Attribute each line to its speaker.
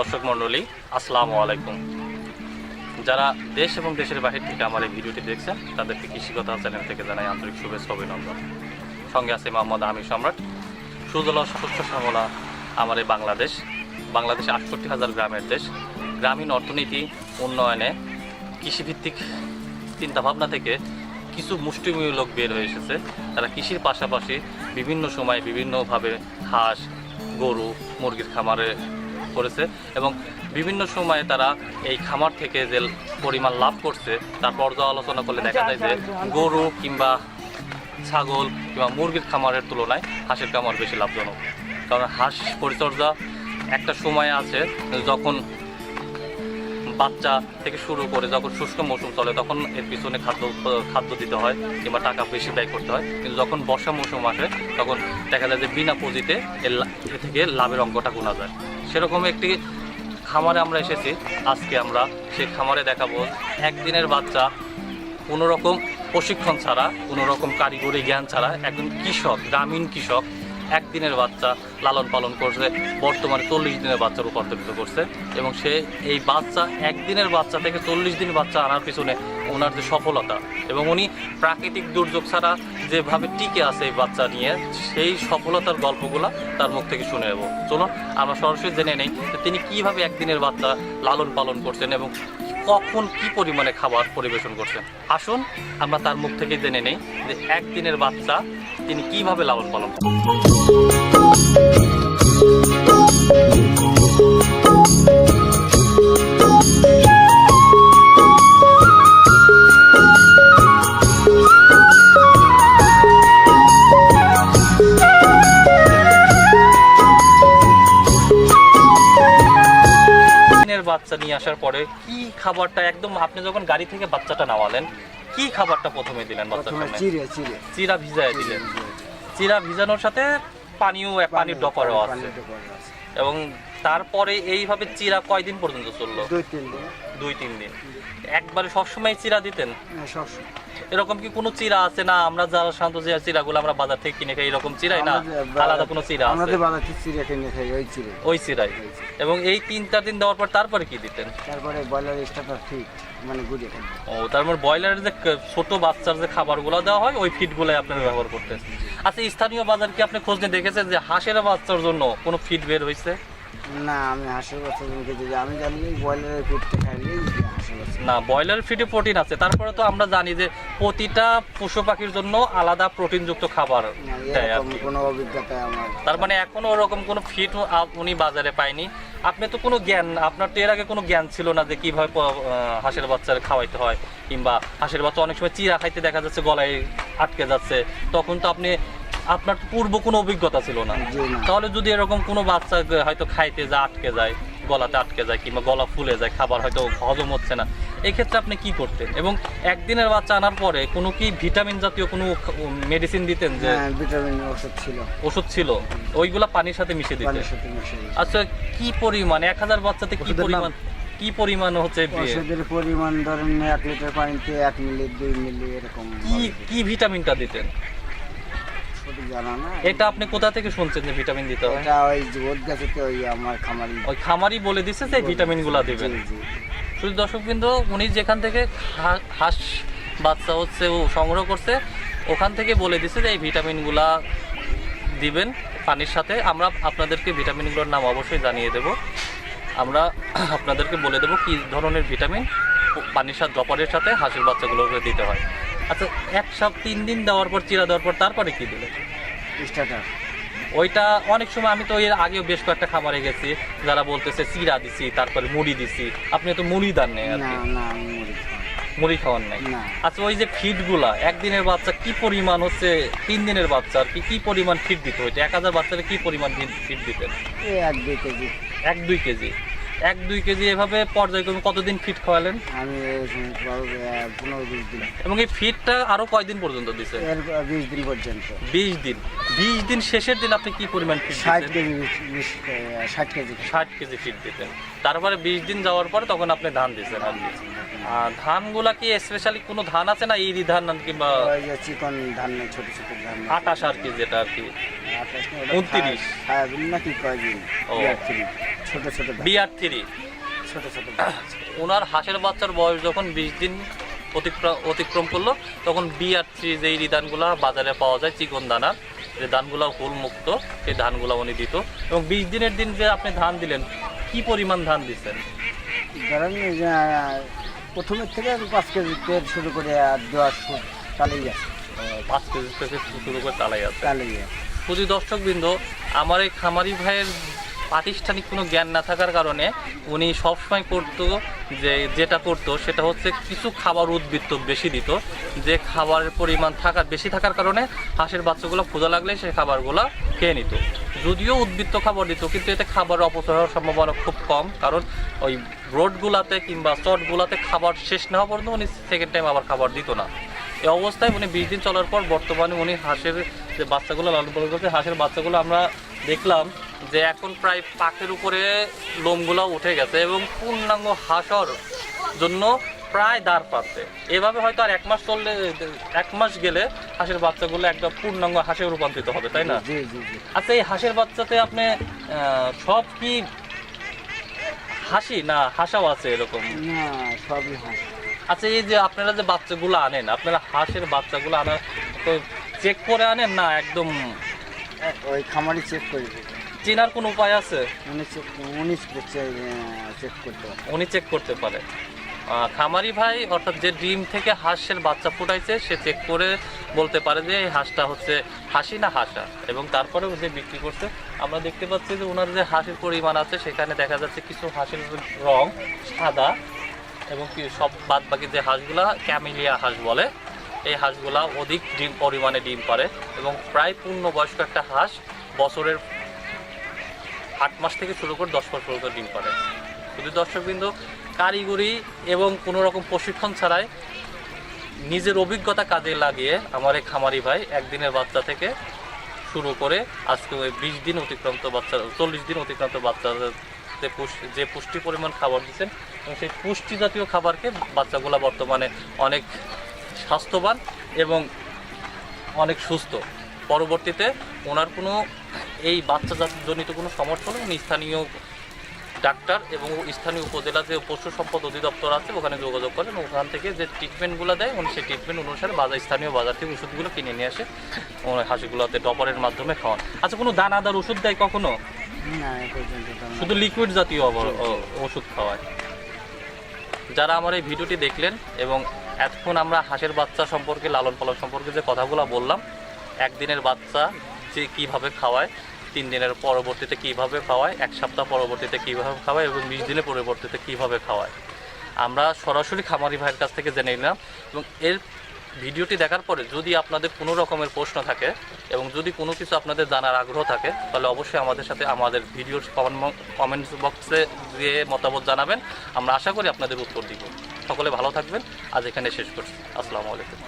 Speaker 1: দর্শক মণ্ডলী, আসসালামু আলাইকুম। যারা দেশ এবং দেশের বাহির থেকে আমার এই ভিডিওটি দেখছেন তাদেরকে কৃষিকথা চ্যানেল থেকে জানাই আন্তরিক শুভেচ্ছা অভিনন্দন। সঙ্গে আছে মোহাম্মদ আমি সম্রাট। সুজলা শস্য শ্যামলা আমার এই বাংলাদেশ ৬৮,০০০ গ্রামের দেশ। গ্রামীণ অর্থনীতি উন্নয়নে কৃষিভিত্তিক চিন্তাভাবনা থেকে কিছু মুষ্টিমূলক বের হয়ে এসেছে। তারা কৃষির পাশাপাশি বিভিন্ন সময় বিভিন্নভাবে হাঁস, গরু, মুরগির খামারে করেছে এবং বিভিন্ন সময়ে তারা এই খামার থেকে যে পরিমাণ লাভ করছে তার পর্যালোচনা করলে দেখা যায় যে গরু কিংবা ছাগল কিংবা মুরগির খামারের তুলনায় হাঁসের খামার বেশি লাভজনক। কারণ হাঁস পরিচর্যা একটা সময় আছে যখন বাচ্চা থেকে শুরু করে যখন শুষ্ক মৌসুম চলে তখন এর পিছনে খাদ্য দিতে হয় কিংবা টাকা বেশি ব্যয় করতে হয়, কিন্তু যখন বর্ষা মৌসুম আসে তখন দেখা যায় যে বিনা পুঁজিতে এ থেকে লাভের অঙ্কটা গোনা যায়। সেরকম একটি খামারে আমরা এসেছি। আজকে আমরা সেই খামারে দেখাবো একদিনের বাচ্চা কোনো রকম প্রশিক্ষণ ছাড়া, কোনো রকম কারিগরি জ্ঞান ছাড়া একজন কৃষক, গ্রামীণ কৃষক একদিনের বাচ্চা লালন পালন করছে, বর্তমানে ৪০ দিনের বাচ্চা রূপান্তরিত করছে এবং সে এই বাচ্চা একদিনের বাচ্চা থেকে ৪০ দিন বাচ্চা আনার পিছনে ওনার যে সফলতা এবং উনি প্রাকৃতিক দুর্যোগ ছাড়া যেভাবে টিকে আছে এই বাচ্চা নিয়ে, সেই সফলতার গল্পগুলো তার মুখ থেকে শুনে নেব। চলুন আমরা সরাসরি জেনে নেই যে তিনি কীভাবে একদিনের বাচ্চা লালন পালন করছেন এবং কখন কি পরিমাণে খাবার পরিবেশন করছেন। আসুন আমরা তার মুখ থেকে জেনে নেই যে একদিনের বাচ্চা তিনি কিভাবে লালন পালন করেন। বাচ্চা নিয়ে আসার পরে কি খাবারটা একদম আপনি যখন গাড়ি থেকে বাচ্চাটা নামালেন কি খাবারটা প্রথমে দিলেন? বাচ্চার সামনে চিরা ভিজায় দিলেন। চিরা ভিজানোর সাথে পানির ডপারও আছে এবং তারপরে এইভাবে চিরা কয়দিন পর্যন্ত চললো? ২-৩ দিন। একবারে সবসময় চিরা দিতেন? এরকম কি কোনো চিরা আছে না আমরা যারা শান্ত যে চিরাগুলো আমরা বাজার থেকে কিনে খাই এরকম চিরাই না, আলাদা কোনো চিরা আছে? ওই চিরাই। এবং এই ৩-৪ দিন দেওয়ার পর তারপরে কি দিতেন?
Speaker 2: তারপরে ব্রয়লার স্টার্টার ফিড মানে গুঁড়ে।
Speaker 1: ও, তারপর ব্রয়লারের যে ছোট বাচ্চার যে খাবারগুলো দেওয়া হয় ওই ফিডগুলাই আপনারা ব্যবহার করতেন। আচ্ছা, স্থানীয় বাজার কি আপনি খোঁজ নিয়ে দেখেছেন যে হাঁসের বাচ্চার জন্য কোনো ফিড বের হয়েছে?
Speaker 2: না, আমি হাঁসের বাচ্চা আমি জানি ব্রয়লারের ফিডটা খাইলে
Speaker 1: না, ব্রয়লার ফিডে প্রোটিন আছে। তারপরে তো আমরা জানি যে প্রতিটা পশু পাখির জন্য আলাদা প্রোটিনযুক্ত খাবার দেয়।
Speaker 2: কোনো অভিজ্ঞতা আমার,
Speaker 1: তার মানে এখনো ওরকম কোনো ফিড উনি বাজারে পায়নি। আপনি তো কোনো জ্ঞান, আপনার তো এর আগে কোনো জ্ঞান ছিল না যে কীভাবে হাঁসের বাচ্চার খাওয়াইতে হয়, কিংবা হাঁসের বাচ্চা অনেক সময় চিরা খাইতে দেখা যাচ্ছে গলায় আটকে যাচ্ছে, তখন তো আপনার পূর্ব কোনো অভিজ্ঞতা ছিল না। তাহলে যদি এরকম কোনো বাচ্চা হয়তো খাইতে যা আটকে যায়, গলাতে আটকে যায় কিংবা গলা ফুলে যায়, খাবার হয়তো হজম হচ্ছে না, এক্ষেত্রে আপনি কি করতেন? এবং একদিনের বাচ্চা আনার পরে কোনো কি ভিটামিন জাতীয় কোনো মেডিসিন দিতেন? যে
Speaker 2: ভিটামিন
Speaker 1: ওষুধ ছিল ওইগুলা পানির সাথে মিশে দিতেন? আচ্ছা, কি পরিমাণ ১,০০০ বাচ্চাতে কি পরিমাণ হচ্ছে
Speaker 2: ওষুধের পরিমাণ? ধরেন ১ লিটার পানিতে ১ মিলি 2 মিলি এরকম।
Speaker 1: কি ভিটামিনটা দিতেন? এটা আপনি কোথা থেকে শুনছেন যে ভিটামিন দিতে হয়?
Speaker 2: এটা ওই জোট গাছেতে আমার
Speaker 1: খামারি বলে দিচ্ছে যে ভিটামিনগুলো দিবেন। শুধু দর্শকবৃন্দ, উনি যেখান থেকে হাঁস বাচ্চা হচ্ছে ও সংগ্রহ করছে ওখান থেকে বলে দিচ্ছে যে এই ভিটামিনগুলা দিবেন পানির সাথে। আমরা আপনাদেরকে ভিটামিনগুলোর নাম অবশ্যই জানিয়ে দেব। আমরা আপনাদেরকে বলে দেবো কী ধরনের ভিটামিন পানির সাথে ড্রপারের সাথে হাঁসের বাচ্চাগুলোকে দিতে হয়। আচ্ছা, ৩ দিন দেওয়ার পর, চিরা দেওয়ার পর তারপরে কি দিলেন?
Speaker 2: স্টার্টার।
Speaker 1: ওইটা অনেক সময় আমি তো এর আগেও বেশ কয়েকটা খামারে গেছি যারা বলতেছে চিরা দিছি তারপরে মুড়ি দিছি। আপনি তো মুড়ি দেন নাই? মুড়ি খাওয়ান নাই? আচ্ছা, ওই যে ফিডগুলা একদিনের বাচ্চা কি পরিমাণ হচ্ছে, ৩ দিনের বাচ্চা আর কি পরিমাণ ফিড দিতে হইতো? ১,০০০ বাচ্চাকে কি পরিমাণ ফিড দিতেন?
Speaker 2: ১-২ কেজি।
Speaker 1: ১-২ কেজি। ১-২ কেজি এভাবে পর্যায়ক্রমে কতদিন ফিড খাওয়ালেন?
Speaker 2: আমি ১৫-২০ দিন।
Speaker 1: এবং এই ফিডটা আরো কয়দিন পর্যন্ত দিছে?
Speaker 2: ২০ দিন পর্যন্ত।
Speaker 1: ২০ দিন। ২০ দিন শেষের দিন আপনি কি পরিমাণ ফিড দিতেন? ৬০ কেজি ফিড দিতেন। তারপরে ২০ দিন যাওয়ার পরে তখন আপনি ধান দিচ্ছেন। আর কি ধানগুলা কি স্পেশালি কোনো ধান আছে না এই ধান কিংবা
Speaker 2: চিকন ধান, ছোট ছোট ধান?
Speaker 1: ২৮ আর কি, যেটা আর কি ২৯
Speaker 2: নাকি কয়দিন? ছোট ছোট দাঁত,
Speaker 1: BR3
Speaker 2: ছোট ছোট দাঁত।
Speaker 1: ওনার হাঁসের বাচ্চার বয়স যখন 20 দিন অতিক্রম করলো তখন BR3 যেই ধানগুলা বাজারে পাওয়া যায় চিকন দানা, যে ধানগুলো হুল মুক্ত, সেই ধানগুলো উনি দিত। এবং 20 দিনের দিন যে আপনি ধান দিলেন, কি পরিমাণ ধান দিচ্ছেন?
Speaker 2: ধরেন এই যে, প্রথমের থেকে 5 কেজি থেকে শুরু করে আর দেওয়ার চালিয়ে যাচ্ছে,
Speaker 1: 5 কেজি থেকে শুরু করে চালাই আছে।
Speaker 2: চালিয়ে যাচ্ছে।
Speaker 1: শুধু দর্শকবৃন্দ, আমার এই খামারি ভাইয়ের প্রাতিষ্ঠানিক কোনো জ্ঞান না থাকার কারণে উনি সবসময় করতো যেটা করতো সেটা হচ্ছে কিছু খাবার উদ্বৃত্ত বেশি দিত, যে খাবারের পরিমাণ বেশি থাকার কারণে হাঁসের বাচ্চাগুলো ক্ষুধা লাগলে সেই খাবারগুলো খেয়ে নিত। যদিও উদ্বৃত্ত খাবার দিত, কিন্তু এতে খাবার অপচয় হওয়ার সম্ভাবনা খুব কম, কারণ ওই রোডগুলাতে কিংবা চটগুলাতে খাবার শেষ না হওয়া পর্যন্ত উনি সেকেন্ড টাইম আবার খাবার দিত না। এই অবস্থায় উনি 20 দিন চলার পর বর্তমানে উনি হাঁসের যে বাচ্চাগুলো লালন পালন করছে, হাঁসের বাচ্চাগুলো আমরা দেখলাম যে এখন প্রায় পাখের উপরে লোমগুলো উঠে গেছে এবং পূর্ণাঙ্গ হাঁসর জন্য প্রায় দাঁড় পাচ্ছে। এভাবে হয়তো আর 1 মাস চললে, 1 মাস গেলে হাঁসের বাচ্চাগুলো একদম পূর্ণাঙ্গ হাঁসে রূপান্তরিত হবে, তাই না?
Speaker 2: জি জি জি।
Speaker 1: আচ্ছা, এই হাঁসের বাচ্চাতে আপনি সব কি হাসি না হাসাও আছে এরকম?
Speaker 2: না, সবই হাঁস।
Speaker 1: আচ্ছা, এই যে আপনারা যে বাচ্চাগুলো আনেন, আপনারা হাঁসের বাচ্চাগুলো আনার তো চেক করে আনেন না একদম
Speaker 2: ওই খামারি চেক করে দেবে,
Speaker 1: চেনার কোনো উপায় আছে?
Speaker 2: উনি চেক করতে পারে।
Speaker 1: উনি চেক করতে পারে। খামারি ভাই অর্থাৎ যে ডিম থেকে হাঁসের বাচ্চা ফুটাইছে সে চেক করে বলতে পারে যে এই হাঁসটা হচ্ছে হাসি না হাসা, এবং তারপরেও যে বিক্রি করছে। আমরা দেখতে পাচ্ছি যে ওনার যে হাঁসের পরিমাণ আছে সেখানে দেখা যাচ্ছে কিছু হাঁসের রং সাদা, এবং কি সব বাদ বাকি যে হাঁসগুলা ক্যামেলিয়া হাঁস বলে, এই হাঁসগুলা অধিক পরিমাণে ডিম পারে এবং প্রায় পূর্ণবয়স্ক একটা হাঁস বছরের 8 মাস থেকে শুরু করে 10 মাস পর্যন্ত ডিম পারে। শুধু দর্শকবৃন্দ, কারিগরি এবং কোনো রকম প্রশিক্ষণ ছাড়াই নিজের অভিজ্ঞতা কাজে লাগিয়ে আমার এই খামারি ভাই একদিনের বাচ্চা থেকে শুরু করে আজকে ওই 20 দিন অতিক্রান্ত বাচ্চা, 40 দিন অতিক্রান্ত বাচ্চাদের যে পুষ্টি পরিমাণ খাবার দিচ্ছেন, এবং সেই পুষ্টি জাতীয় খাবারকে বাচ্চাগুলো বর্তমানে অনেক স্বাস্থ্যবান এবং অনেক সুস্থ। পরবর্তীতে ওনার কোনো এই বাচ্চাজনিত কোনো সমস্যা হলে উনি স্থানীয় ডাক্তার এবং স্থানীয় উপজেলা যে পশু সম্পদ অধিদপ্তর আছে ওখানে যোগাযোগ করেন, ওখান থেকে যে ট্রিটমেন্টগুলো দেয় উনি সেই ট্রিটমেন্ট অনুসারে স্থানীয় বাজার থেকে ওষুধগুলো কিনে নিয়ে আসে হাঁসগুলোতে ডপারের মাধ্যমে খাওয়ান। আচ্ছা, কোনো দানাদার ওষুধ দেয় কখনো?
Speaker 2: না, এ পর্যন্ত তো না।
Speaker 1: শুধু লিকুইড জাতীয় ওষুধ খাওয়ায়। যারা আমার এই ভিডিওটি দেখলেন এবং এতক্ষণ আমরা হাঁসের বাচ্চা সম্পর্কে, লালন পালন সম্পর্কে যে কথাগুলো বললাম, একদিনের বাচ্চা যে কীভাবে খাওয়ায়, 3 দিনের পরবর্তীতে কীভাবে খাওয়ায়, 1 সপ্তাহ পরবর্তীতে কীভাবে খাওয়ায় এবং 20 দিনের পরবর্তীতে কীভাবে খাওয়ায়, আমরা সরাসরি খামারি ভাইয়ের কাছ থেকে জেনে নিলাম। এবং এর ভিডিওটি দেখার পরে যদি আপনাদের কোনো রকমের প্রশ্ন থাকে এবং যদি কোনো কিছু আপনাদের জানার আগ্রহ থাকে, তাহলে অবশ্যই আমাদের সাথে আমাদের ভিডিওর কমেন্টস বক্সে দিয়ে মতামত জানাবেন। আমরা আশা করি আপনাদের উত্তর দিব। সকলে ভালো থাকবেন। আজ এখানে শেষ করছি। আসসালামু আলাইকুম।